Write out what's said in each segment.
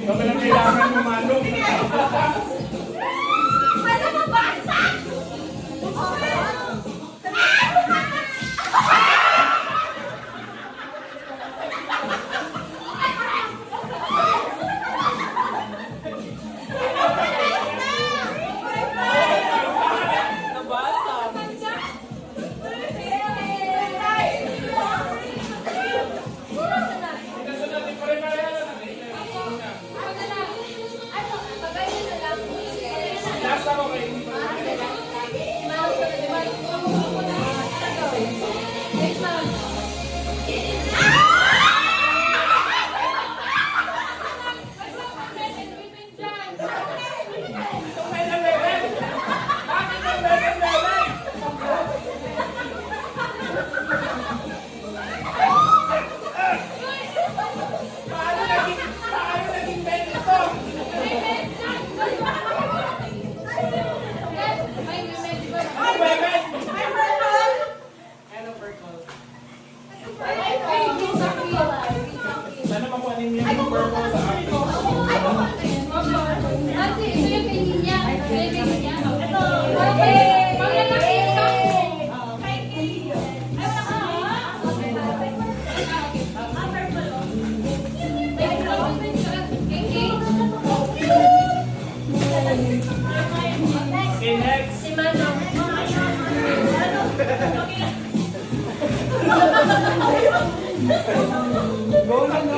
Baka lang kailangan lumalong. Ano mo basa? Sana makuhanin niyo yung purple sa akin. Ate, ito yung kay Linya. Ito yung kay Linya. Ito. Okay. Panglalaki yung sako. Kay Linya. Ay, wala ka. Okay, next. Si Manong. Go na, go.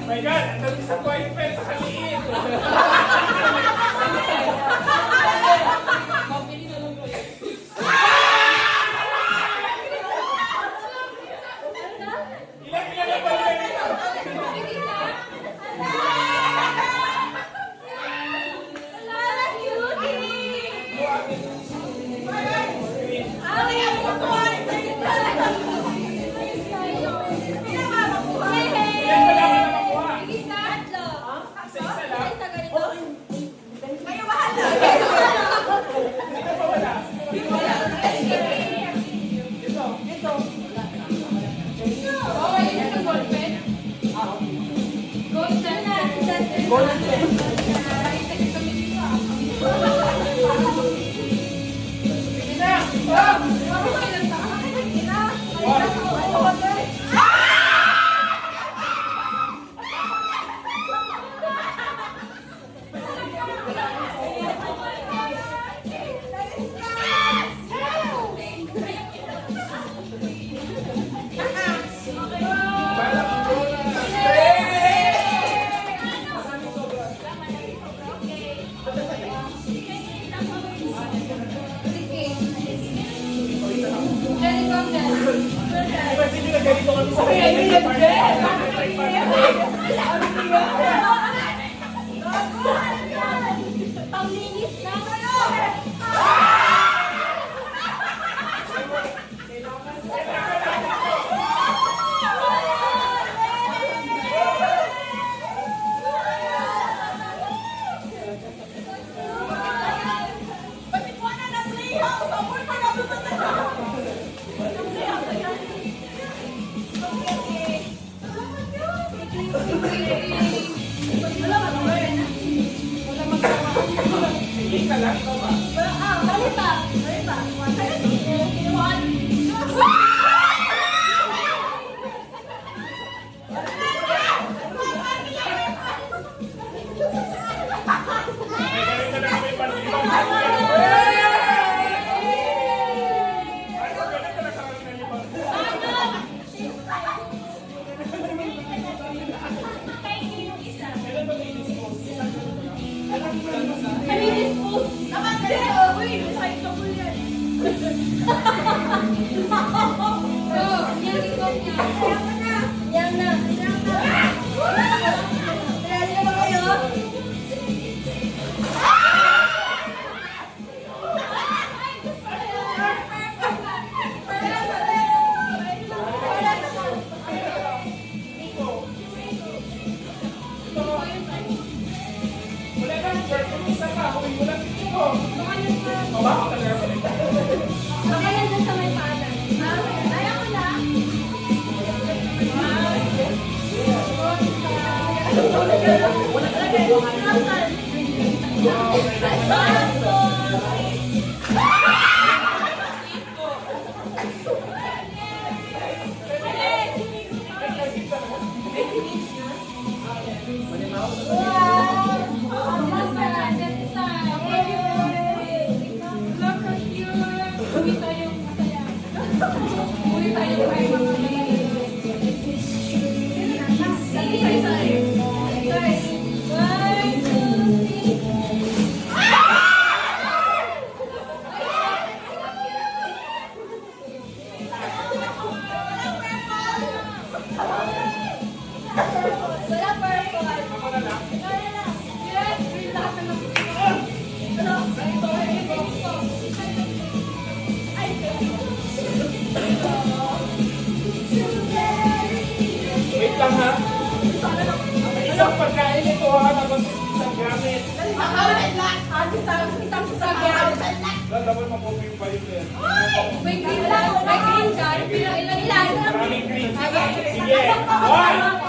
My God, ang disappointment sa kaliit. Ilang pinag-apalagay nito? Ilan ba dapat na makuha? Isa-isa lang. Wala ka naman. Wala magawa. Sige ka lang, ikaw ba? Salita. May ganito na kami panibang. Ay, ganito na kami panibang. Kailan ba kayo dispose? Wala kang bird, kung isa ka, huwag mo lang ito. O ba? Ako talaga pa rin. Ako na lang. Wait lang ha. Isang pagkain ito ha, tapos isang gamit. Dapat mapoping pa yun yan. May green lang, may green dyan. Ilan? Maraming green. Sige. 1,